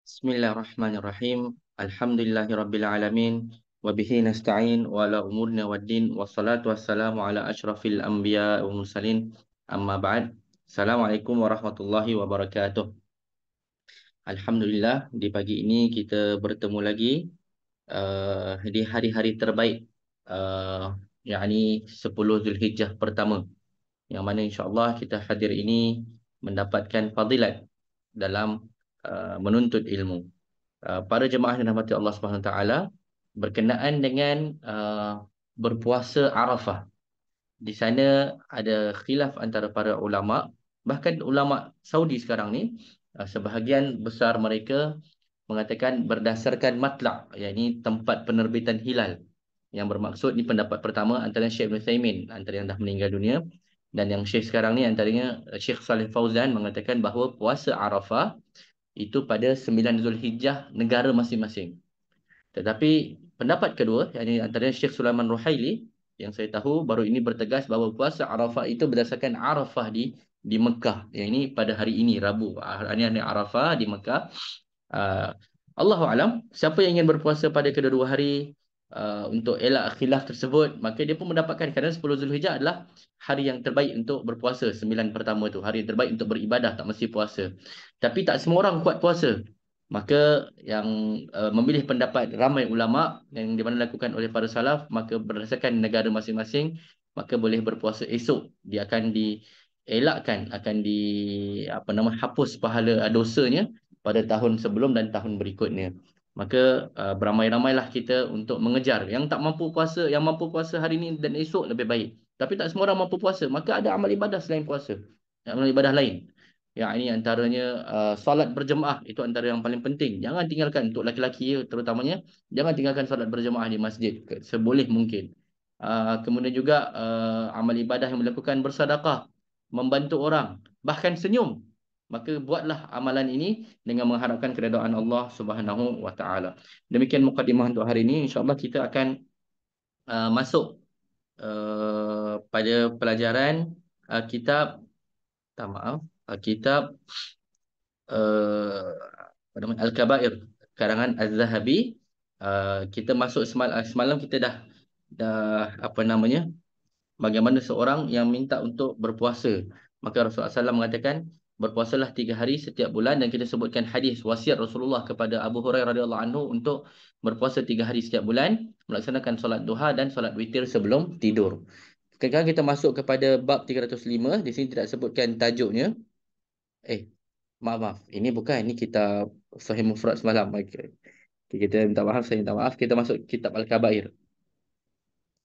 Bismillahirrahmanirrahim. Alhamdulillahirabbil alamin wa bihi nasta'in wa ala umurina waddin wassalatu wassalamu ala asyrafil anbiya wa mursalin. Amma ba'd. Assalamualaikum warahmatullahi wabarakatuh. Alhamdulillah di pagi ini kita bertemu lagi di hari-hari terbaik yakni 10 Zulhijjah pertama, yang mana insya-Allah kita hadir ini mendapatkan fadilat dalam menuntut ilmu. Para jemaah yang dirahmati Allah Subhanahu Wa Taala, berkenaan dengan berpuasa Arafah. Di sana ada khilaf antara para ulama, bahkan ulama Saudi sekarang ni, sebahagian besar mereka mengatakan berdasarkan matlak, yakni tempat penerbitan hilal. Yang bermaksud ni pendapat pertama antara Syekh Ibn Uthaymin, antara yang dah meninggal dunia, dan yang Syekh sekarang ni antaranya Syekh Saleh Fauzan mengatakan bahawa puasa Arafah itu pada 9 Zulhijjah negara masing-masing. Tetapi pendapat kedua, yakni antara Syekh Sulaiman Ruhaili, yang saya tahu baru ini bertegas bahawa puasa Arafah itu berdasarkan Arafah di Mekah. Yang ini pada hari ini Rabu. Ini hari Arafah di Mekah. Allahu alam, siapa yang ingin berpuasa pada kedua-dua hari untuk elak khilaf tersebut, maka dia pun mendapatkan, kerana 10 Zulhijjah adalah hari yang terbaik untuk berpuasa. 9 pertama tu hari yang terbaik untuk beribadah, tak mesti puasa. Tapi tak semua orang kuat puasa. Maka yang memilih pendapat ramai ulama yang di mana dilakukan oleh para salaf, maka berdasarkan negara masing-masing, maka boleh berpuasa esok. Dia akan dielakkan, akan hapus pahala dosanya pada tahun sebelum dan tahun berikutnya. Maka beramai-ramailah kita untuk mengejar. Yang tak mampu puasa, yang mampu puasa hari ini dan esok lebih baik. Tapi tak semua orang mampu puasa, maka ada amal ibadah selain puasa, amal ibadah lain. Yang ini antaranya solat berjemaah, itu antara yang paling penting. Jangan tinggalkan, untuk laki-laki terutamanya, jangan tinggalkan solat berjemaah di masjid seboleh mungkin. Kemudian juga amal ibadah yang melakukan bersedekah, membantu orang, bahkan senyum. Maka buatlah amalan ini dengan mengharapkan keredaan Allah Subhanahu Wa Taala. Demikian mukadimah untuk hari ini. InsyaAllah kita akan masuk pada pelajaran kitab, maaf, kitab apa nama, Al-Kabair karangan Az-Zahabi. Kita masuk semalam kita dah apa namanya, bagaimana seorang yang minta untuk berpuasa. Maka Rasulullah SAW mengatakan berpuasalah 3 hari setiap bulan, dan kita sebutkan hadis wasiat Rasulullah kepada Abu Hurairah radhiyallahu anhu untuk berpuasa 3 hari setiap bulan, melaksanakan solat duha dan solat witir sebelum tidur. Sekarang kita masuk kepada bab 305. Di sini tidak sebutkan tajuknya. Maaf, ini bukan, ini kita Sahih Mufrad semalam. Okay. Kita minta maaf, saya minta maaf. Kita masuk kitab Al-Kabair.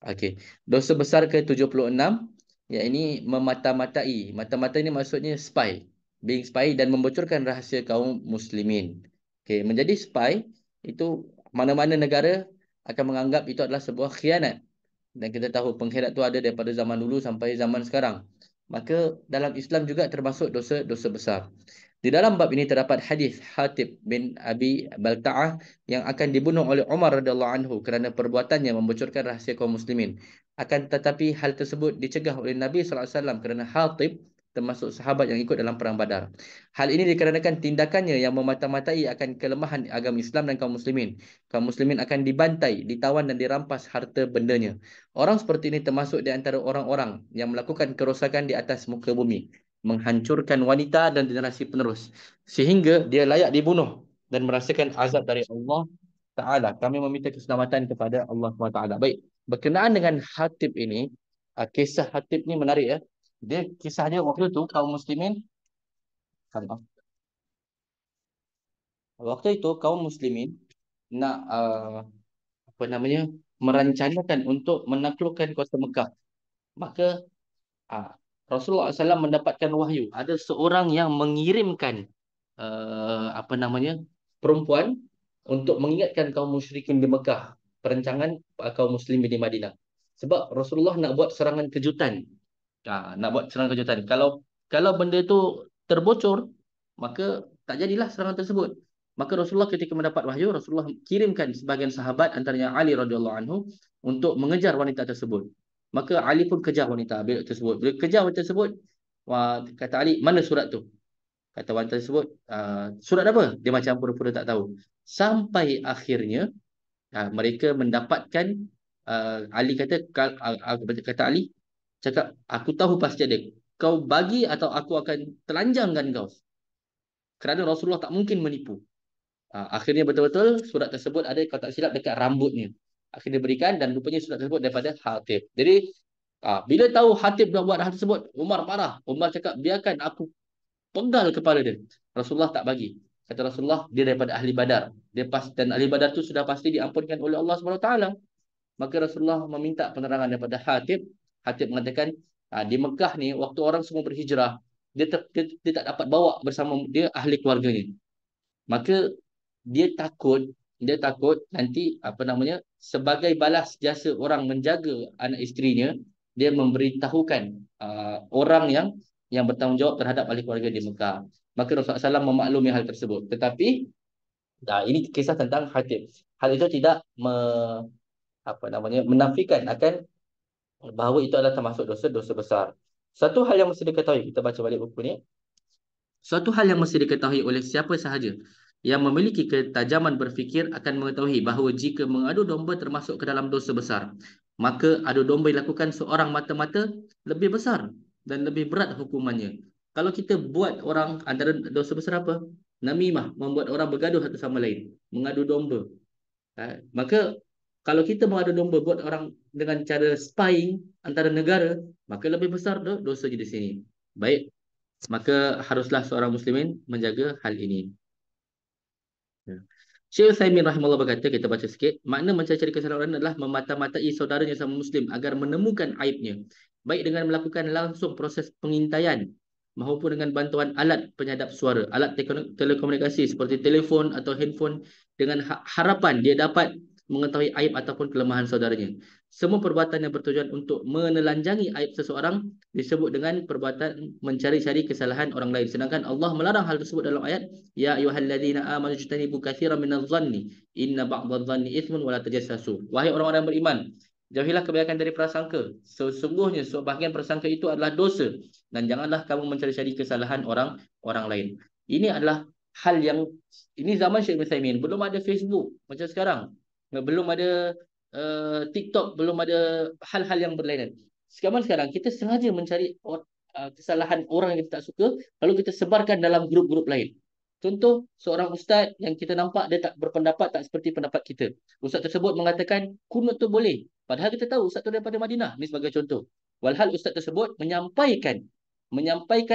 Okey. Dosa besar ke-76, yang ini memata-matai. Mata-matai ini maksudnya spy. Being spy dan membocorkan rahsia kaum muslimin. Okey, menjadi spy itu mana-mana negara akan menganggap itu adalah sebuah khianat. Dan kita tahu pengkhianat itu ada daripada zaman dulu sampai zaman sekarang. Maka dalam Islam juga termasuk dosa-dosa besar. Di dalam bab ini terdapat hadis Hatib bin Abi Balta'ah yang akan dibunuh oleh Umar radhiyallahu anhu kerana perbuatannya membocorkan rahsia kaum muslimin. Akan tetapi hal tersebut dicegah oleh Nabi sallallahu alaihi wasallam kerana Hatib termasuk sahabat yang ikut dalam perang Badar. Hal ini dikarenakan tindakannya yang memata-matai akan kelemahan agama Islam dan kaum muslimin. Kaum muslimin akan dibantai, ditawan dan dirampas harta bendanya. Orang seperti ini termasuk di antara orang-orang yang melakukan kerosakan di atas muka bumi, menghancurkan wanita dan generasi penerus, sehingga dia layak dibunuh dan merasakan azab dari Allah Ta'ala. Kami meminta keselamatan kepada Allah SWT. Baik, berkenaan dengan Hatib ini, kisah Hatib ni menarik ya. Dia kisahnya waktu itu kaum muslimin, waktu itu kaum muslimin nak apa namanya, merencanakan untuk menaklukkan kota Mekah. Maka Rasulullah SAW mendapatkan wahyu. Ada seorang yang mengirimkan apa namanya, perempuan untuk mengingatkan kaum musyrikin di Mekah perancangan kaum muslimin di Madinah. Sebab Rasulullah nak buat serangan kejutan. Nak buat serangan kejutan. Kalau benda itu terbocor, maka tak jadilah serangan tersebut. Maka Rasulullah ketika mendapat wahyu, Rasulullah kirimkan sebahagian sahabat antaranya Ali radhiyallahu anhu untuk mengejar wanita tersebut. Maka Ali pun kejar wanita tersebut. Bila kejar wanita tersebut, kata Ali, mana surat tu? Kata wanita tersebut, surat apa? Dia macam pura-pura tak tahu. Sampai akhirnya mereka mendapatkan, Ali kata, kata Ali cakap, aku tahu pasti ada. Kau bagi atau aku akan telanjangkan kau. Kerana Rasulullah tak mungkin menipu. Akhirnya betul-betul surat tersebut ada, kalau tak silap, dekat rambutnya. Akhirnya diberikan dan rupanya surat tersebut daripada Hatib. Jadi bila tahu Hatib dah buat hal tersebut, Umar marah. Umar cakap, biarkan aku pegal kepala dia. Rasulullah tak bagi. Kata Rasulullah, dia daripada ahli Badar. Dia dan ahli Badar tu sudah pasti diampunkan oleh Allah Subhanahu Taala. Maka Rasulullah meminta penerangan daripada Hatib. Hatib mengatakan, di Mekah ni waktu orang semua berhijrah, dia tak dapat bawa bersama dia ahli keluarganya. Maka dia takut nanti apa namanya, sebagai balas jasa orang menjaga anak isterinya, dia memberitahukan orang yang bertanggungjawab terhadap ahli keluarga di Mekah. Maka Rasulullah SAW memaklumi hal tersebut. Tetapi ini kisah tentang Hatib. Hal itu tidak menafikan akan bahawa itu adalah termasuk dosa-dosa besar. Satu hal yang mesti diketahui, kita baca balik buku ni. Suatu hal yang mesti diketahui oleh siapa sahaja yang memiliki ketajaman berfikir akan mengetahui bahawa jika mengadu domba termasuk ke dalam dosa besar, maka adu domba dilakukan seorang mata-mata lebih besar dan lebih berat hukumannya. Kalau kita buat orang, antara dosa besar apa? Namimah, membuat orang bergaduh satu sama lain, mengadu domba. Maka kalau kita mengadu domba buat orang dengan cara spying antara negara, maka lebih besar dosanya di sini. Baik, maka haruslah seorang muslimin menjaga hal ini. Syekh Utsaimin rahimahullah berkata, kita baca sikit, makna mencari kesalahan orang adalah memata-matai saudaranya sama muslim agar menemukan aibnya, baik dengan melakukan langsung proses pengintaian maupun dengan bantuan alat penyadap suara, alat telekomunikasi seperti telefon atau handphone, dengan harapan dia dapat mengetahui aib ataupun kelemahan saudaranya. Semua perbuatan yang bertujuan untuk menelanjangi aib seseorang disebut dengan perbuatan mencari-cari kesalahan orang lain. Sedangkan Allah melarang hal tersebut dalam ayat, Ya ayyuhalladzina amanu ijtanibu katsiran minadh-dhanni inna ba'dadh-dhanni itsmun wa la tajassasu. Wahai orang-orang beriman, jauhilah kebanyakan dari prasangka. Sesungguhnya sebahagian prasangka itu adalah dosa, dan janganlah kamu mencari-cari kesalahan orang lain. Ini adalah hal yang, ini zaman Syekh Utsaimin, belum ada Facebook macam sekarang. Belum ada TikTok, belum ada hal-hal yang berlainan. Sekarang kita sengaja mencari kesalahan orang yang kita tak suka, lalu kita sebarkan dalam grup-grup lain. Contoh, seorang ustaz yang kita nampak dia tak berpendapat tak seperti pendapat kita. Ustaz tersebut mengatakan kunut tu boleh. Padahal kita tahu ustaz tu daripada Madinah. Ini sebagai contoh. Walhal ustaz tersebut menyampaikan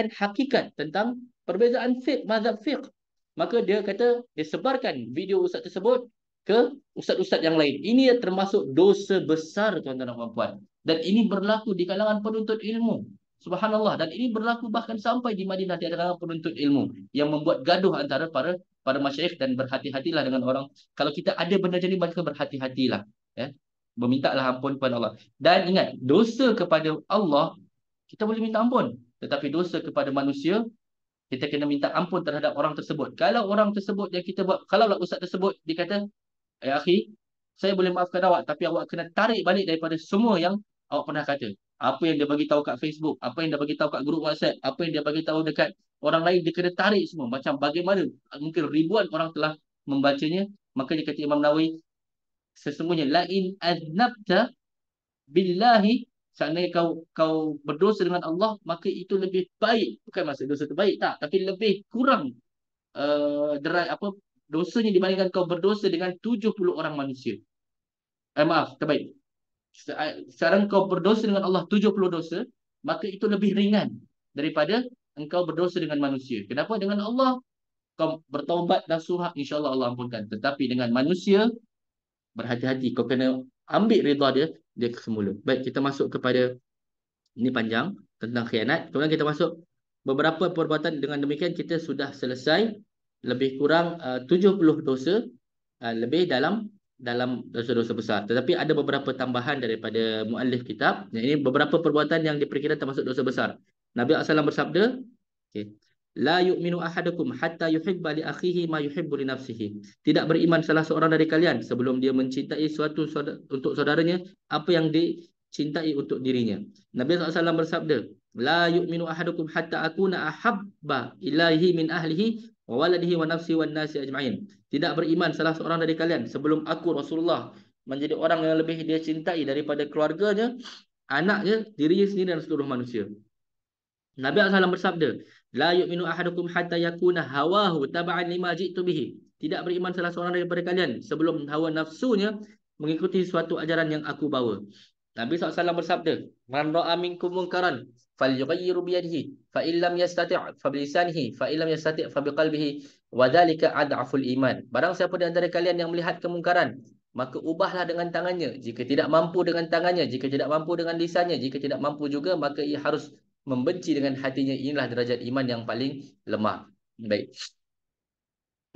hakikat tentang perbezaan fiqh, mazhab fiqh. Maka dia kata, dia sebarkan video ustaz tersebut ke ustaz-ustaz yang lain. Ini termasuk dosa besar, tuan-tuan dan puan-puan. Dan ini berlaku di kalangan penuntut ilmu. Subhanallah. Dan ini berlaku bahkan sampai di Madinah di kalangan penuntut ilmu yang membuat gaduh antara para masyayikh. Dan berhati-hatilah dengan orang. Kalau kita ada benda jadi, maka berhati-hatilah. Ya. Bermintalah ampun kepada Allah. Dan ingat, dosa kepada Allah kita boleh minta ampun. Tetapi dosa kepada manusia, kita kena minta ampun terhadap orang tersebut. Kalau orang tersebut yang kita buat, kalau ustaz tersebut dikata, akhi, saya boleh maafkan awak, tapi awak kena tarik balik daripada semua yang awak pernah kata. Apa yang dia bagi tahu kat Facebook, apa yang dia bagi tahu kat grup WhatsApp, apa yang dia bagi tahu dekat orang lain, dia kena tarik semua. Macam bagaimana mungkin ribuan orang telah membacanya. Maka dia kata Imam Nawawi, sesungguhnya la in aznabta billahi, seandainya kau berdosa dengan Allah, maka itu lebih baik. Bukan maksud dosa terbaik tak, tapi lebih kurang dosanya dibandingkan kau berdosa dengan 70 orang manusia. Maaf, terbaik. Sekarang kau berdosa dengan Allah 70 dosa, maka itu lebih ringan daripada engkau berdosa dengan manusia. Kenapa? Dengan Allah kau bertaubat dan surah, insya-Allah Allah ampunkan. Tetapi dengan manusia, berhati-hati, kau kena ambil redha dia semula. Baik, kita masuk kepada, ini panjang tentang khianat. Kemudian kita masuk beberapa perbuatan. Dengan demikian kita sudah selesai lebih kurang 70 dosa, lebih dalam dosa-dosa besar. Tetapi ada beberapa tambahan daripada muallif kitab. Ini beberapa perbuatan yang diperkirakan termasuk dosa besar. Nabi SAW bersabda, okay, La yu'minu ahadukum hatta yuhibba li akhihi ma yuhibbu li nafsihi. Tidak beriman salah seorang dari kalian sebelum dia mencintai suatu untuk saudaranya apa yang dicintai untuk dirinya. Nabi SAW bersabda, La yu'minu ahadukum hatta akuna ahabba ilaihi min ahlihi wa waladihi wa nafsi wan nasi ajma'in. Tidak beriman salah seorang dari kalian sebelum aku Rasulullah menjadi orang yang lebih dia cintai daripada keluarganya, anaknya, dirinya sendiri dan seluruh manusia. Nabi SAW bersabda, La yu'minu ahadukum hatta yakuna hawahu taba'an lima ji'tu bihi. Tidak beriman salah seorang daripada kalian sebelum hawa nafsunya mengikuti suatu ajaran yang aku bawa. Nabi SAW bersabda, Man ra'a minkum munkaran falyughayyiru biyadihi fa illam yastati' fa bilisanihi fa illam yastati' fa biqalbihi wa dzalika ad'aful iman. Barang siapa di antara kalian yang melihat kemungkaran, maka ubahlah dengan tangannya. Jika tidak mampu dengan tangannya, jika tidak mampu dengan lisannya, jika tidak mampu juga, maka ia harus membenci dengan hatinya. Inilah derajat iman yang paling lemah. Baik.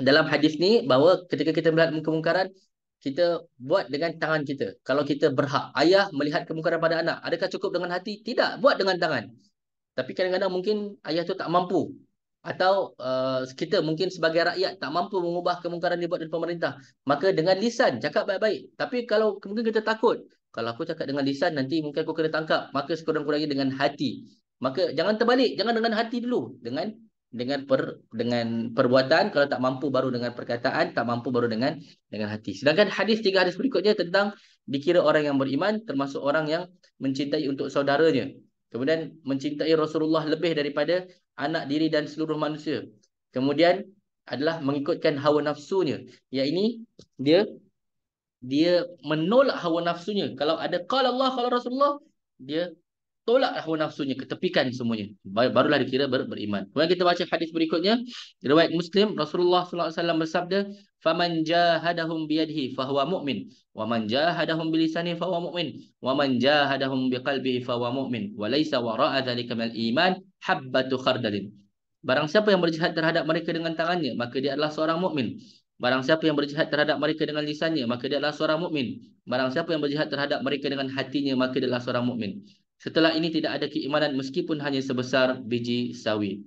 Dalam hadis ni, bahawa ketika kita melihat kemungkaran, kita buat dengan tangan kita. Kalau kita berhak, ayah melihat kemungkaran pada anak, adakah cukup dengan hati? Tidak, buat dengan tangan. Tapi kadang-kadang mungkin ayah tu tak mampu. Atau kita mungkin sebagai rakyat tak mampu mengubah kemungkaran dibuat oleh pemerintah. Maka dengan lisan, cakap baik-baik. Tapi kalau mungkin kita takut, kalau aku cakap dengan lisan, nanti mungkin aku kena tangkap. Maka sekurang-kurangnya dengan hati. Maka jangan terbalik, jangan dengan hati dulu. Dengan perbuatan, kalau tak mampu baru dengan perkataan, tak mampu baru dengan hati. Sedangkan tiga hadis berikutnya tentang dikira orang yang beriman termasuk orang yang mencintai untuk saudaranya. Kemudian mencintai Rasulullah lebih daripada anak diri dan seluruh manusia. Kemudian adalah mengikutkan hawa nafsunya. Yang ini dia menolak hawa nafsunya. Kalau ada qala Allah, qala Rasulullah, dia tolak hawa nafsunya, ketepikan semuanya. Barulah dikira beriman. Kemudian kita baca hadis berikutnya, riwayat Muslim, Rasulullah sallallahu alaihi wasallam bersabda, "Faman jahadahum biyadihi fahuwa mu'min, wa man jahadahum bilisanihi fahuwa mu'min, wa man jahadahum biqalbihi fahuwa mu'min, wa laisa wara'a dzalika minal iman habbatu khardalin." Barang siapa yang berjihad terhadap mereka dengan tangannya, maka dia adalah seorang mukmin. Barang siapa yang berjihad terhadap mereka dengan lisannya, maka dia adalah seorang mukmin. Barang siapa yang berjihad terhadap mereka dengan hatinya, maka dia adalah seorang mukmin. Setelah ini tidak ada keimanan meskipun hanya sebesar biji sawi.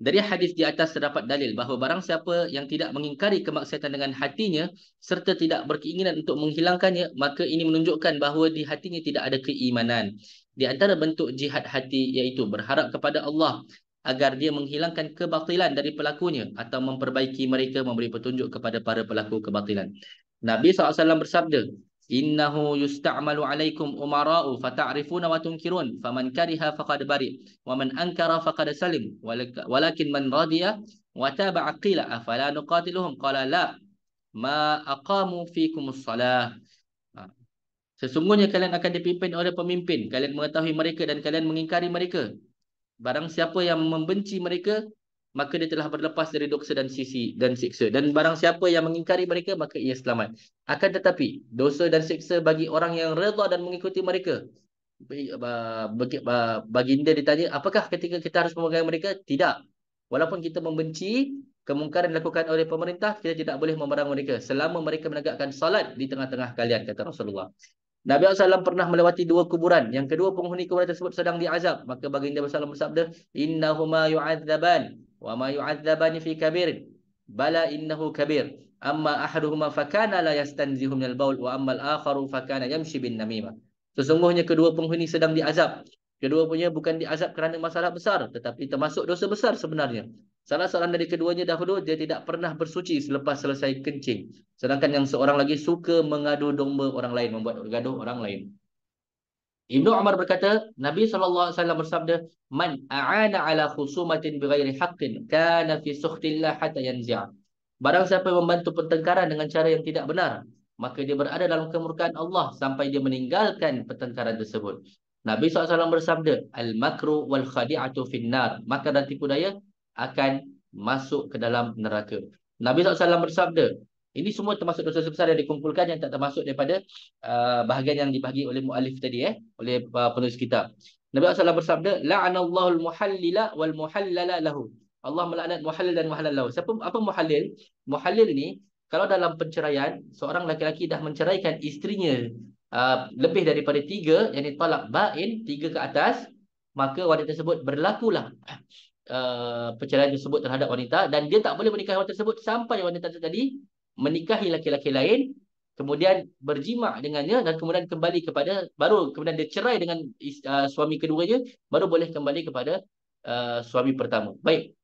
Dari hadis di atas terdapat dalil bahawa barang siapa yang tidak mengingkari kemaksiatan dengan hatinya serta tidak berkeinginan untuk menghilangkannya, maka ini menunjukkan bahawa di hatinya tidak ada keimanan. Di antara bentuk jihad hati iaitu berharap kepada Allah agar dia menghilangkan kebatilan dari pelakunya atau memperbaiki mereka, memberi petunjuk kepada para pelaku kebatilan. Nabi SAW bersabda, Innahu yusta'malu alaikum umara'u fata'rifuna wa tunkirun faman kariha faqad bari wa man ankara faqad salim walakin man radiya wa taba'a qila afala nuqatiluhum qala la ma aqamu fikumus salah. Sesungguhnya kalian akan dipimpin oleh pemimpin, kalian mengetahui mereka dan kalian mengingkari mereka. Barang siapa yang membenci mereka, maka dia telah berlepas dari dosa dan siksa. Dan barang siapa yang mengingkari mereka, maka ia selamat. Akan tetapi, dosa dan siksa bagi orang yang redha dan mengikuti mereka. Baginda ditanya, apakah ketika kita harus memegang mereka? Tidak. Walaupun kita membenci kemungkaran dilakukan oleh pemerintah, kita tidak boleh memerang mereka selama mereka menegakkan salat di tengah-tengah kalian, kata Rasulullah. Nabi SAW pernah melewati dua kuburan. Yang kedua penghuni kuburan tersebut sedang diazab. Maka baginda SAW bersabda, Innahuma yu'adzaban wa ma yu'adzabani fi kabir. Bala innahu kabir. Amma ahaduhuma fakana la yastanzihu minal baul wa ammal akharu fakana yamshi bin namimah. Sesungguhnya kedua penghuni sedang diazab. Kedua punya bukan diazab kerana masalah besar, tetapi termasuk dosa besar sebenarnya. Salah seorang dari keduanya dahulu dia tidak pernah bersuci selepas selesai kencing. Sedangkan yang seorang lagi suka mengadu domba orang lain, membuat gaduh orang lain. Ibnu Umar berkata, Nabi SAW bersabda, Man a'ana ala khusumatin bighairi haqqin kana fi sukhtillah hatta yanzi'a. Barang siapa yang membantu pertengkaran dengan cara yang tidak benar, maka dia berada dalam kemurkaan Allah sampai dia meninggalkan pertengkaran tersebut. Nabi SAW bersabda, Al-makru wal khadi'atu finnar. Maka dan tipu daya akan masuk ke dalam neraka. Nabi SAW bersabda, ini semua termasuk dosa besar yang dikumpulkan yang tak termasuk daripada bahagian yang dibahagi oleh muallif tadi, oleh penulis kitab. Nabi SAW bersabda, La'anallahul muhallila wal muhallala lahu. Allah melaknat muhallil dan muhallal lahu. Apa muhallil? Muhallil ni, kalau dalam perceraian, seorang laki-laki dah menceraikan isterinya lebih daripada 3, yakni talak ba'in, 3 ke atas, maka wanita tersebut berlakulah perceraian tersebut terhadap wanita dan dia tak boleh menikahi wanita tersebut sampai wanita tadi menikahi laki-laki lain, kemudian berjima' dengannya dan kemudian kembali kepada, baru kemudian dia cerai dengan suami keduanya, baru boleh kembali kepada suami pertama. Baik.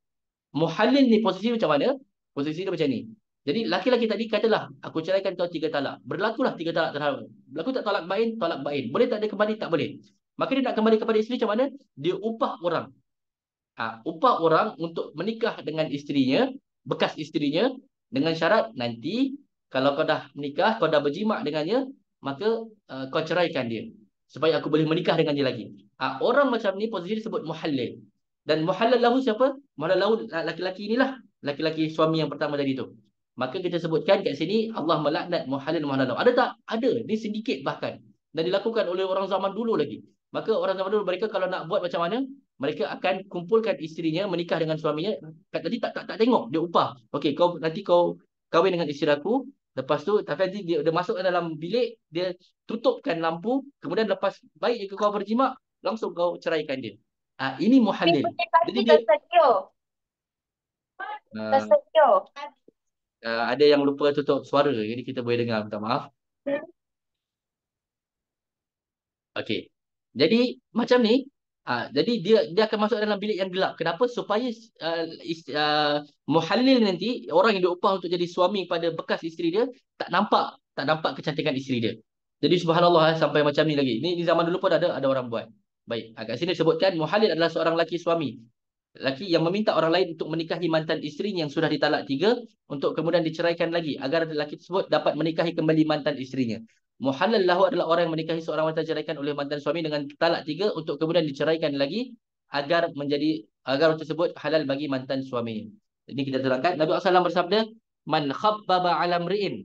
Muhallil ni posisi macam mana? Posisi dia macam ni. Jadi laki-laki tadi katalah, aku ceraikan kau 3 talak. Berlakulah 3 talak terhadap. Berlaku tak talak bain? Talak bain. Boleh tak dia kembali? Tak boleh. Maka dia nak kembali kepada isteri macam mana? Dia upah orang. Upah orang untuk menikah dengan isterinya, bekas isterinya, dengan syarat nanti kalau kau dah menikah, kau dah berjima' dengannya, maka kau ceraikan dia supaya aku boleh menikah dengan dia lagi. Orang macam ni posisi disebut muhallil. Dan muhallal lahu siapa? Muhallal lahu laki-laki inilah, laki-laki suami yang pertama tadi tu. Maka kita sebutkan kat sini Allah melaknat muhallil muhallal lahu. Ada tak? Ada. Dia sedikit bahkan. Dan dilakukan oleh orang zaman dulu lagi. Maka orang zaman dulu mereka kalau nak buat macam mana? Mereka akan kumpulkan isterinya, menikah dengan suaminya. Tadi tak tengok, dia upah. Okey, nanti kau kahwin dengan isteri aku. Lepas tu, tapi nanti dia masuk ke dalam bilik, dia tutupkan lampu, kemudian lepas baik kau berjima, langsung kau ceraikan dia. Ini Tapi muhallil. boleh Jadi kasih dia tersedia. uh, Tersedia. ada yang lupa tutup suara, jadi kita boleh dengar, minta maaf. Okey. Jadi macam ni, jadi dia akan masuk dalam bilik yang gelap. Kenapa? Supaya muhallil nanti, orang yang diupah untuk jadi suami pada bekas isteri dia, tak nampak kecantikan isteri dia. Jadi subhanallah, sampai macam ni lagi. Ni zaman dulu pun ada orang buat. Baik, kat sini disebutkan muhallil adalah seorang lelaki suami. Lelaki yang meminta orang lain untuk menikahi mantan isterinya yang sudah ditalak 3 untuk kemudian diceraikan lagi agar lelaki tersebut dapat menikahi kembali mantan isterinya. Muhallal lahu adalah orang yang menikahi seorang wanita diceraikan oleh mantan suami dengan talak 3 untuk kemudian diceraikan lagi agar orang tersebut halal bagi mantan suaminya. Jadi kita terangkan Nabi SAW bersabda, "Man khabbaba 'ala mri'in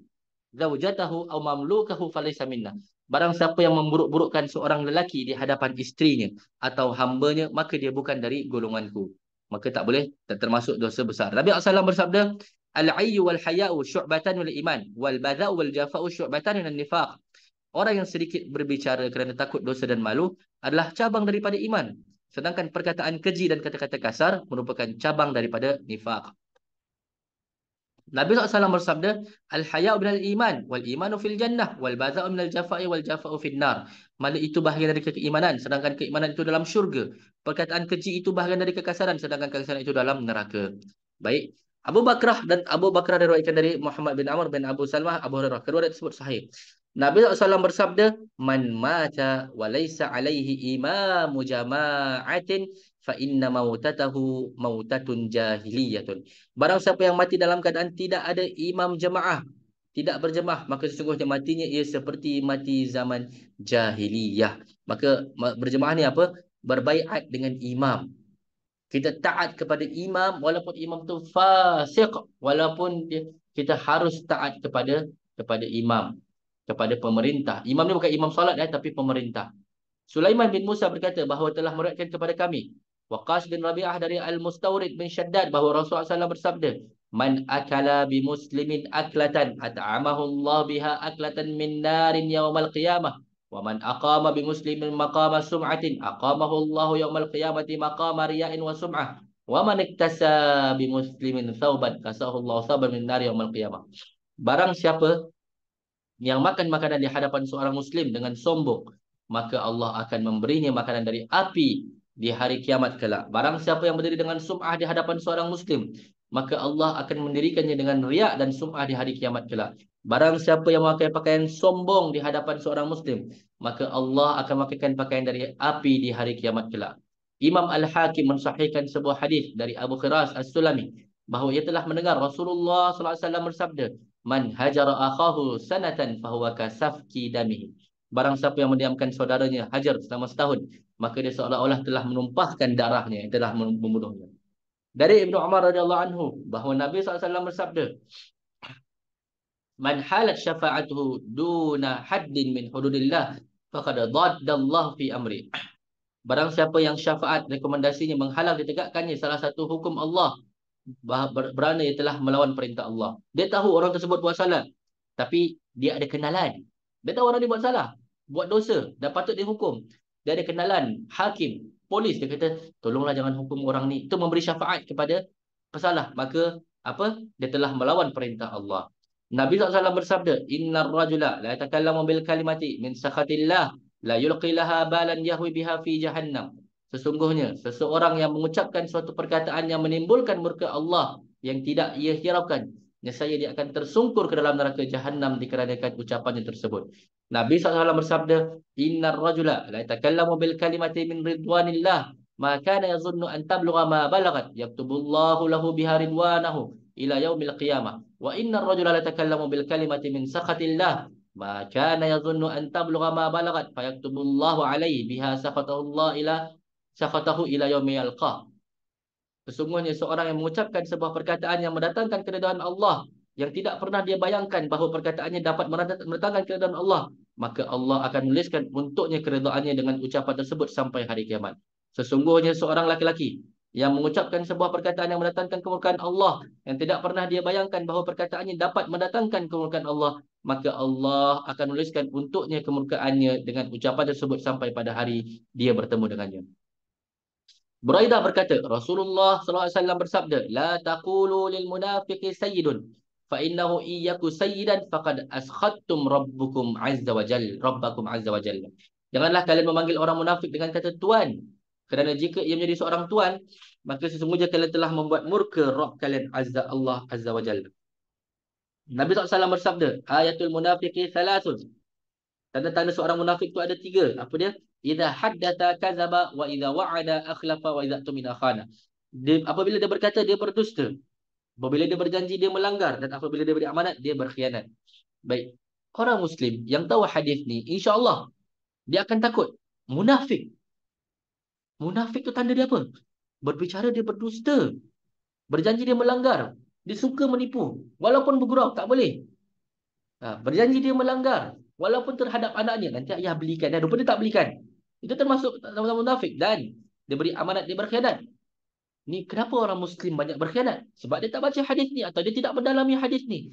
zaujatahu aw mamlukahu falaysa minna." Barang siapa yang memburuk-burukkan seorang lelaki di hadapan isterinya atau hambanya, maka dia bukan dari golonganku. Maka tak boleh, tak termasuk dosa besar. Nabi SAW bersabda, "Al-ayyu wal haya'u syu'batan wal iman, wal bada'u wal jafa'u syu'batan min nifaq." Orang yang sedikit berbicara kerana takut dosa dan malu adalah cabang daripada iman. Sedangkan perkataan keji dan kata-kata kasar merupakan cabang daripada nifaq. Nabi SAW bersabda, "Al-haya'u minal iman, wal imanu fil jannah, wal baza'u minal jafa'i, wal jafa'u fil nar." Malu itu bahagian dari keimanan, sedangkan keimanan itu dalam syurga. Perkataan keji itu bahagian dari kekasaran, sedangkan kekasaran itu dalam neraka. Baik. Abu Bakrah diriwayatkan dari Muhammad bin Amr bin Abu Salmah Abu Hurairah. Kedua tersebut sahih. Nabi SAW bersabda, "Man mata wa laysa alaihi imamu jama'atin fa inna mautatahu mautatun jahiliyatun." Barang siapa yang mati dalam keadaan tidak ada imam jemaah, tidak berjemaah, maka sesungguhnya matinya ia seperti mati zaman jahiliyah. Maka berjemaah ni apa? Berbaiat dengan imam. Kita taat kepada imam walaupun imam tu fasik, walaupun kita harus taat kepada imam, kepada pemerintah. Imam ni bukan imam solat tapi pemerintah. Sulaiman bin Musa berkata bahawa telah meriwayatkan kepada kami Waqas bin Rabi'ah dari Al-Mustawrid bin Shaddad bahawa Rasulullah SAW bersabda, "Man akala bi muslimin aklatan at'amahu Allah biha aklatan min narin yaumal qiyamah. Wa man aqama bi muslimin maqama sum'atin aqamahu Allah yaumal qiyamati maqama riya'in wa sum'ah. Wa man iktasa bi muslimin thawban kasahu Allah thawban min nar yaumal qiyamah." Barang siapa yang makan makanan di hadapan seorang muslim dengan sombong, maka Allah akan memberinya makanan dari api di hari kiamat kelak. Barang siapa yang berdiri dengan sum'ah di hadapan seorang muslim, maka Allah akan mendirikannya dengan riak dan sum'ah di hari kiamat kelak. Barang siapa yang memakai pakaian sombong di hadapan seorang muslim, maka Allah akan memakaikan pakaian dari api di hari kiamat kelak. Imam Al-Hakim mensahihkan sebuah hadis dari Abu Khiras As-Sulami bahawa ia telah mendengar Rasulullah SAW bersabda, "Man hajara akhahu sanatan fahuwa kasafki damihi." Barang siapa yang mendiamkan saudaranya hajar selama setahun, maka dia seolah-olah telah menumpahkan darahnya, telah membunuhnya. Dari Ibnu Umar radhiyallahu anhu bahawa Nabi SAW bersabda, "Man halat syafa'atuhu duna haddin min hududillah faqad dhaddallahu fi amri." Barang siapa yang syafaat rekomendasinya menghalang ditegakkannya salah satu hukum Allah, berana ia telah melawan perintah Allah. Dia tahu orang tersebut buat salah, tapi dia ada kenalan. Dia tahu orang ni buat salah, buat dosa, dah patut dihukum. Dia ada kenalan, hakim, polis. Dia kata, tolonglah jangan hukum orang ni. Itu memberi syafaat kepada pesalah. Maka, apa? Dia telah melawan perintah Allah. Nabi SAW bersabda, Innar rajula la yatakallamu bil kalimati min sakhatillah la yulqi laha balan yahwi biha fi jahannam. Sesungguhnya seseorang yang mengucapkan suatu perkataan yang menimbulkan murka Allah yang tidak ia hiraukan, nescaya dia akan tersungkur ke dalam neraka jahanam dikarenakan ucapannya tersebut. Nabi SAW bersabda, Innar rajula la yatakallamu bil kalimati min ridwanillah ma kana yazunnu an tablugha ma balagat yaktubullahu lahu biha ridwanahu ila yaumil qiyamah. Wa innar rajula la takallamu bil kalimati min sakhatillah ma kana yazunnu an tablugha ma balagat fayaktubullahu alaihi biha sakhatahu ila yaumi yalqah. Sesungguhnya seorang yang mengucapkan sebuah perkataan yang mendatangkan keridhaan Allah yang tidak pernah dia bayangkan bahawa perkataannya dapat mendatangkan keridhaan Allah, maka Allah akan menuliskan untuknya keridhaannya dengan ucapan tersebut sampai hari kiamat. Sesungguhnya seorang laki-laki yang mengucapkan sebuah perkataan yang mendatangkan kemurkaan Allah yang tidak pernah dia bayangkan bahawa perkataannya dapat mendatangkan kemurkaan Allah, maka Allah akan menuliskan untuknya kemurkaannya dengan ucapan tersebut sampai pada hari dia bertemu dengannya. Buraidah berkata, Rasulullah SAW bersabda, La taqulu lil munafiqi sayyidun, fa innahu iyyaku sayyidan faqad askhattum rabbakum azza wa jalla. Janganlah kalian memanggil orang munafik dengan kata tuan, kerana jika ia menjadi seorang tuan, maka sesungguhnya kalian telah membuat murka Rabb kalian Allah azza wa jalla. Nabi SAW bersabda, Ayatul munafiqi thalathun. Tanda-tanda seorang munafik itu ada 3. Apa dia? Idza haddatha kadzaba wa idza wa'ada akhlafa wa idza tumina khana. Apabila dia berkata dia berdusta, apabila dia berjanji dia melanggar, dan apabila dia beri amanat dia berkhianat. Baik. Orang muslim yang tahu hadis ni, insya-Allah dia akan takut. Munafik. Munafik tu tanda dia apa? Berbicara dia berdusta. Berjanji dia melanggar. Dia suka menipu. Walaupun bergurau tak boleh. Berjanji dia melanggar. Walaupun terhadap anaknya, nanti ayah belikan, dan rupa dia tak belikan. Itu termasuk sama-sama munafik. Dan dia beri amanat, dia berkhianat. Ni kenapa orang Muslim banyak berkhianat? Sebab dia tak baca hadis ni atau dia tidak mendalami hadis ni.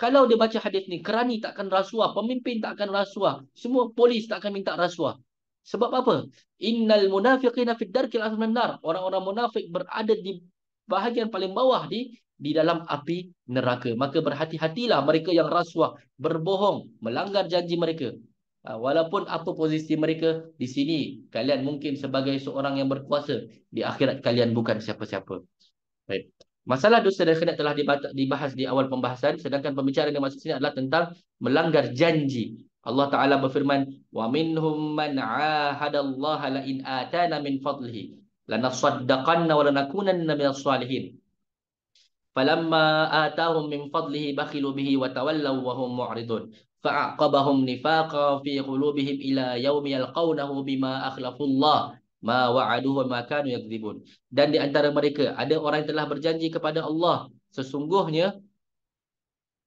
Kalau dia baca hadis ni, kerani tak akan rasuah, pemimpin tak akan rasuah, semua polis tak akan minta rasuah. Sebab apa? Innal munafiqina fid darkil asfali minan nar. Orang-orang munafik berada di bahagian paling bawah di dalam api neraka. Maka berhati-hatilah mereka yang rasuah, berbohong, melanggar janji mereka. Walaupun apa posisi mereka di sini, kalian mungkin sebagai seorang yang berkuasa, di akhirat kalian bukan siapa-siapa. Baik. Masalah dosa dan khianat telah dibahas di awal pembahasan, sedangkan pembicaraan yang maksud sini adalah tentang melanggar janji. Allah Ta'ala berfirman, wa minhum man 'ahadallaha la in atana min fadlihi lanasaddaqanna wa lanakunanna minas salihin. Falamma atahum min fadlihi bakhilu bihi wa tawallaw wa hum mu'ridun. Fa'aqabahum nifaqa fi qulubihim ila yaumi yalqawnahu bima akhlafullah ma wa'aduhu wa ma kanu yakdzibun. Dan di antara mereka ada orang yang telah berjanji kepada Allah, sesungguhnya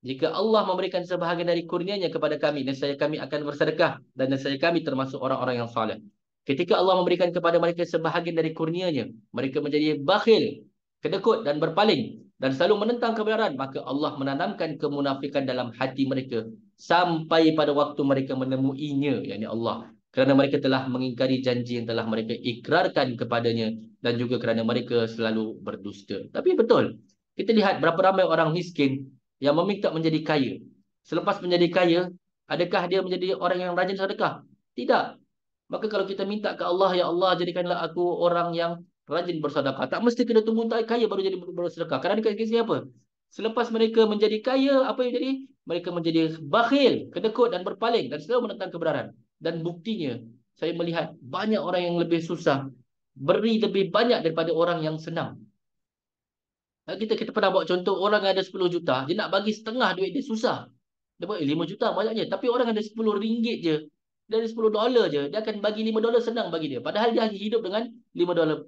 jika Allah memberikan sebahagian dari kurnianya kepada kami, nescaya kami akan bersedekah dan nescaya kami termasuk orang-orang yang saleh. Ketika Allah memberikan kepada mereka sebahagian dari kurnianya, mereka menjadi bakhil, kedekut dan berpaling dan selalu menentang kebenaran, maka Allah menanamkan kemunafikan dalam hati mereka sampai pada waktu mereka menemuinya, yakni Allah, kerana mereka telah mengingkari janji yang telah mereka ikrarkan kepadanya dan juga kerana mereka selalu berdusta. Tapi betul, kita lihat berapa ramai orang miskin yang meminta menjadi kaya. Selepas menjadi kaya, adakah dia menjadi orang yang rajin sedekah? Tidak. Maka kalau kita minta ke Allah, ya Allah, jadikanlah aku orang yang rajin bersedekah. Tak mesti kena tunggu kaya baru jadi bersedekah. Kerana dekat sini apa? Selepas mereka menjadi kaya, apa yang jadi? Mereka menjadi bakhil, kedekut dan berpaling dan selalu menentang kebenaran. Dan buktinya, saya melihat banyak orang yang lebih susah beri lebih banyak daripada orang yang senang. Kita pernah buat contoh, orang yang ada 10 juta, dia nak bagi setengah duit dia susah. Dia buat 5 juta banyaknya. Tapi orang ada 10 ringgit je, dari 10 dolar je, dia akan bagi 5 dolar senang bagi dia. Padahal dia hidup dengan 5 dolar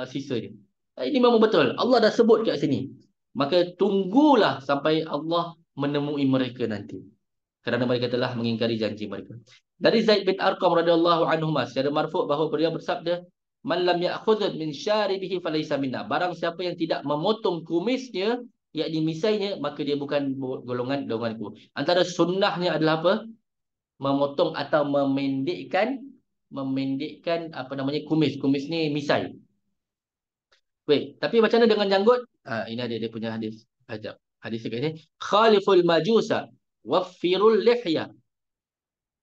sisa dia. Ini memang betul. Allah dah sebut kat sini. Maka tunggulah sampai Allah menemui mereka nanti. Kerana mereka telah mengingkari janji mereka. Dari Zaid bin Arqam radhiyallahu anhu secara marfu' bahawa beliau bersabda, Man lam ya'khudh min syaribihi falaysa minna. Barang siapa yang tidak memotong kumisnya, yakni misainya, maka dia bukan golonganku. Antara sunnahnya adalah apa? Memotong atau memendekkan apa namanya kumis. Kumis ni misai. Wait, tapi macam mana dengan janggut? Ini ada dia punya hadis. Hadis kata, khaliful majusa waffirul lihya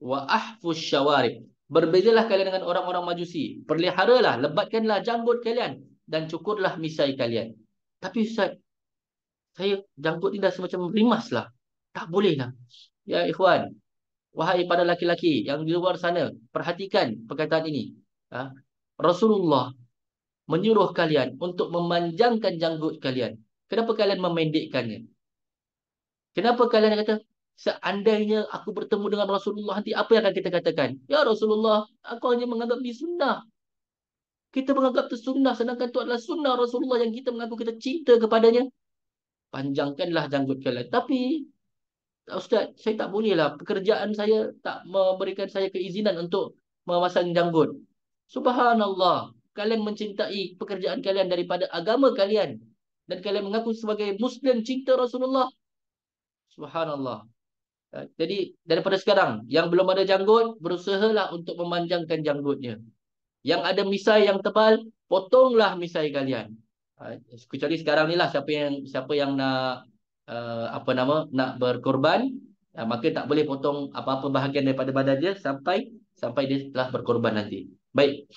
wa ahfus syawarib. Berbezalah kalian dengan orang-orang majusi. Perliharalah, lebatkanlah janggut kalian dan cukurlah misai kalian. Tapi Ustaz, saya janggut ni dah semacam rimas lah. Tak boleh lah. Ya ikhwan, wahai para laki-laki yang di luar sana, perhatikan perkataan ini. Ha? Rasulullah menyuruh kalian untuk memanjangkan janggut kalian. Kenapa kalian memendekkannya? Kenapa kalian kata, seandainya aku bertemu dengan Rasulullah nanti, apa yang akan kita katakan? Ya Rasulullah, aku hanya menganggap ini sunnah. Kita menganggap itu sunnah, sedangkan itu adalah sunnah Rasulullah yang kita mengaku kita cinta kepadanya. Panjangkanlah janggut kalian. Tapi, Ustaz, saya tak boleh lah. Pekerjaan saya tak memberikan saya keizinan untuk memasang janggut. Subhanallah. Kalian mencintai pekerjaan kalian daripada agama kalian. Dan kalian mengaku sebagai Muslim cinta Rasulullah. Subhanallah. Jadi daripada sekarang, yang belum ada janggut, berusahalah untuk memanjangkan janggutnya. Yang ada misai yang tebal, potonglah misai kalian. Kecuali sekarang ni lah, siapa yang nak apa nama, nak berkorban, maka tak boleh potong apa-apa bahagian daripada badan dia sampai dia telah berkorban nanti. Baik.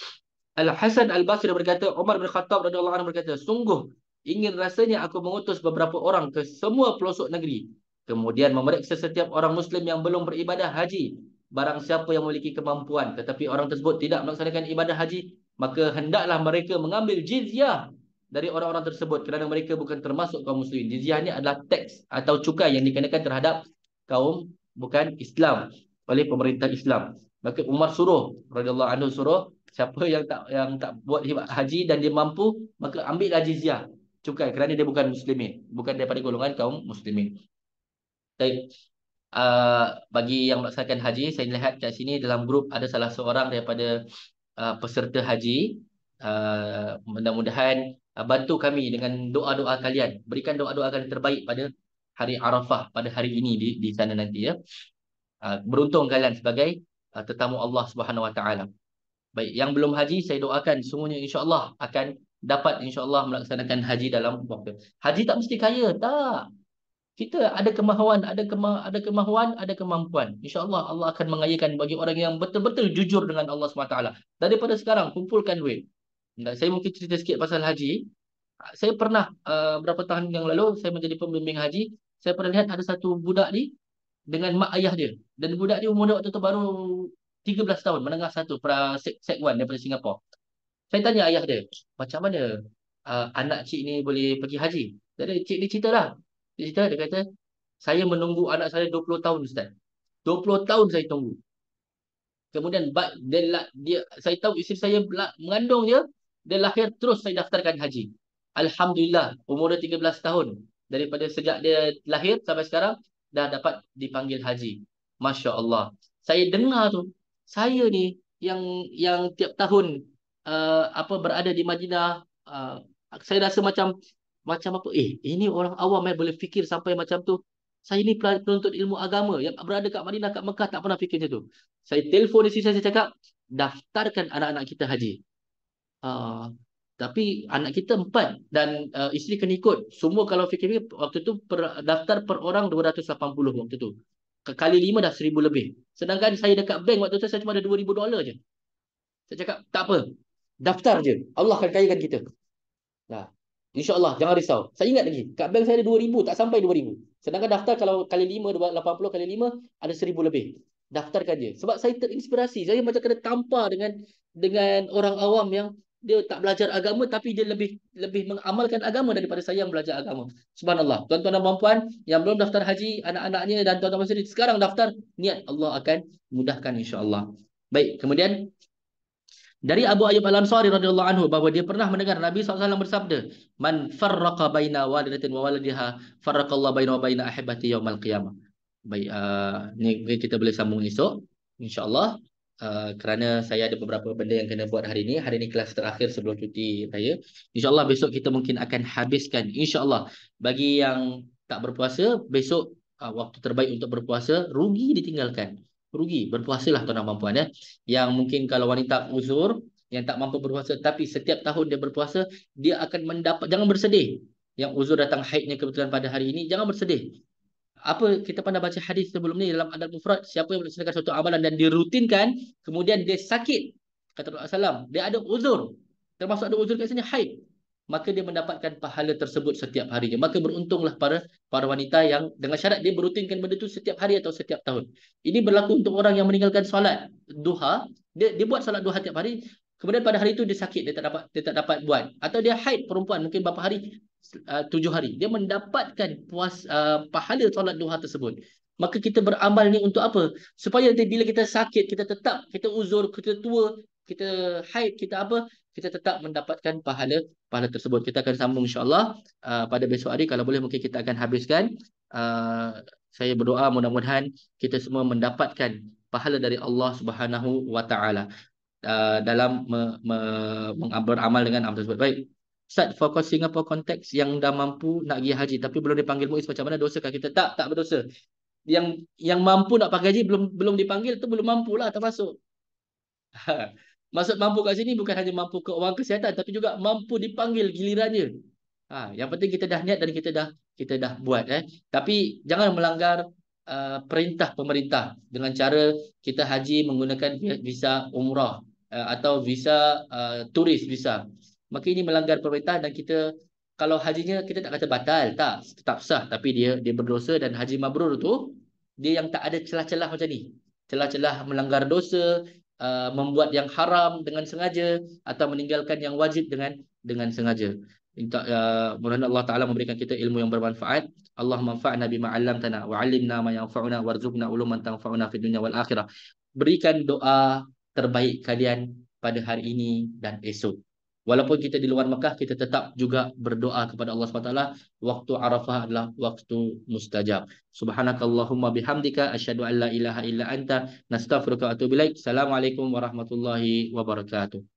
Al-Hasan Al-Basri berkata, Umar bin Khattab radhiyallahu anhu berkata, sungguh ingin rasanya aku mengutus beberapa orang ke semua pelosok negeri, kemudian memeriksa setiap orang Muslim yang belum beribadah haji. Barang siapa yang memiliki kemampuan tetapi orang tersebut tidak melaksanakan ibadah haji, maka hendaklah mereka mengambil jizyah dari orang-orang tersebut kerana mereka bukan termasuk kaum muslimin. Jizyah ni adalah teks atau cukai yang dikenakan terhadap kaum bukan Islam oleh pemerintah Islam. Maka Umar suruh, radhiyallahu anhu suruh, siapa yang tak buat haji dan dia mampu, maka ambillah jizyah, cukai, kerana dia bukan muslimin, bukan daripada golongan kaum muslimin. Baik. Bagi yang melaksanakan haji, saya lihat kat sini dalam grup ada salah seorang daripada peserta haji. Mudah-mudahan bantu kami dengan doa-doa kalian. Berikan doa-doa kalian terbaik pada hari Arafah, pada hari ini di sana nanti ya. Beruntung kalian sebagai tetamu Allah Subhanahu Wa Taala. Baik, yang belum haji saya doakan semuanya insya-Allah akan dapat insya-Allah melaksanakan haji dalam waktu. Haji tak mesti kaya, tak. Kita ada kemahuan, ada kemahuan, ada kemampuan. InsyaAllah Allah akan mengayakan bagi orang yang betul-betul jujur dengan Allah SWT. Daripada sekarang, kumpulkan duit. Saya mungkin cerita sikit pasal haji. Saya pernah, berapa tahun yang lalu, saya menjadi pembimbing haji. Saya pernah lihat ada satu budak ni dengan mak ayah dia. Dan budak ni umur dia waktu tu baru 13 tahun, menengah satu, Sek 1 daripada Singapura. Saya tanya ayah dia, macam mana anak cik ni boleh pergi haji? Jadi cik ni cerita lah. Dia kata, saya menunggu anak saya 20 tahun Ustaz. 20 tahun saya tunggu. Kemudian saya tahu isteri saya mengandung dia, dia lahir terus saya daftarkan haji. Alhamdulillah, umur dia 13 tahun. Daripada sejak dia lahir sampai sekarang, dah dapat dipanggil haji. Masya Allah. Saya dengar tu, saya ni yang tiap tahun berada di Madinah, saya rasa macam apa? Ini orang awam boleh fikir sampai macam tu. Saya ni penuntut ilmu agama yang berada kat Madinah, kat Mekah, tak pernah fikir macam tu. Saya telefon isteri saya cakap, daftarkan anak-anak kita haji. Tapi anak kita 4 dan isteri kena ikut. Semua kalau fikir waktu tu daftar per orang 280 waktu tu. Kali 5 dah 1,000 lebih. Sedangkan saya dekat bank waktu tu saya cuma ada $2,000 je. Saya cakap, tak apa. Daftar je. Allah akan kayakan kita. Nah, InsyaAllah, jangan risau. Saya ingat lagi, kat bank saya ada 2,000, tak sampai 2,000. Sedangkan daftar kalau kali 5, 80 kali 5, ada 1,000 lebih. Daftarkan je. Sebab saya terinspirasi. Saya macam kena tampar dengan orang awam yang dia tak belajar agama, tapi dia lebih mengamalkan agama daripada saya yang belajar agama. Subhanallah. Tuan-tuan dan puan-puan yang belum daftar haji, anak-anaknya dan tuan-tuan sendiri, sekarang daftar, niat Allah akan mudahkan insyaAllah. Baik, kemudian dari Abu Ayyub Al-Ansari radhiyallahu anhu bahawa dia pernah mendengar Nabi SAW bersabda, "Man farraqa baina walidatin wa waladiha, farraqallahu baina wa baina ahibati yaumil qiyamah." Baik, ni kita boleh sambung esok insya-Allah. Kerana saya ada beberapa benda yang kena buat hari ini. Hari ini kelas terakhir sebelum cuti raya. InsyaAllah besok kita mungkin akan habiskan. InsyaAllah bagi yang tak berpuasa, besok waktu terbaik untuk berpuasa, rugi ditinggalkan. Rugi, berpuasalah tuan-tuan dan puan-puan ya. Yang mungkin kalau wanita uzur, yang tak mampu berpuasa, tapi setiap tahun dia berpuasa, dia akan mendapat, jangan bersedih. yang uzur datang haidnya kebetulan pada hari ini, jangan bersedih. Apa kita pernah baca hadis sebelum ni dalam adab mufrad, siapa yang melaksanakan suatu amalan dan dirutinkan kemudian dia sakit, kata Rasulullah SAW, dia ada uzur, termasuk ada uzur kat sini haid, maka dia mendapatkan pahala tersebut setiap harinya. Maka beruntunglah para wanita yang dengan syarat dia berutinkan benda itu setiap hari atau setiap tahun. Ini berlaku untuk orang yang meninggalkan solat duha, dia buat solat duha setiap hari, kemudian pada hari itu dia sakit, dia tak dapat buat, atau dia haid perempuan mungkin berapa hari, 7 hari, dia mendapatkan pahala solat duha tersebut. Maka kita beramal ni untuk apa? Supaya bila kita sakit, kita tetap, kita uzur, kita tua, kita haid, kita apa, kita tetap mendapatkan pahala pahala tersebut. Kita akan sambung insya-Allah pada besok hari, kalau boleh mungkin kita akan habiskan. Saya berdoa mudah-mudahan kita semua mendapatkan pahala dari Allah Subhanahu wa taala dalam beramal dengan amal tersebut. Baik. Ustaz, for Singapore konteks yang dah mampu nak pergi haji tapi belum dipanggil MUIS, macam mana, dosakah kita? Tak berdosa. Yang mampu nak pergi haji belum belum dipanggil tu belum mampulah, termasuk. Maksud mampu kat sini bukan hanya mampu keuangan kesihatan tapi juga mampu dipanggil gilirannya. Yang penting kita dah niat dan kita dah buat Tapi jangan melanggar perintah pemerintah dengan cara kita haji menggunakan visa umrah atau visa turis visa. Maka ini melanggar perintah dan kita, kalau hajinya kita tak kata batal, tak, tetap sah, tapi dia berdosa. Dan haji mabrur tu dia yang tak ada celah-celah macam ni. Celah-celah melanggar dosa, membuat yang haram dengan sengaja atau meninggalkan yang wajib dengan sengaja. Mudah-mudahan Allah Ta'ala memberikan kita ilmu yang bermanfaat. Allah manfa'na bima 'allamtana wa 'allimna ma yanfa'una warzuqna uluman tanfa'una fid dunya wal akhirah. Berikan doa terbaik kalian pada hari ini dan esok. Walaupun kita di luar Mekah, kita tetap juga berdoa kepada Allah SWT. Waktu Arafah adalah waktu mustajab. Subhanakallahumma bihamdika asyhadu an la ilaha illa anta nastaghfiruka wa atubu ilaik. Assalamualaikum warahmatullahi wabarakatuh.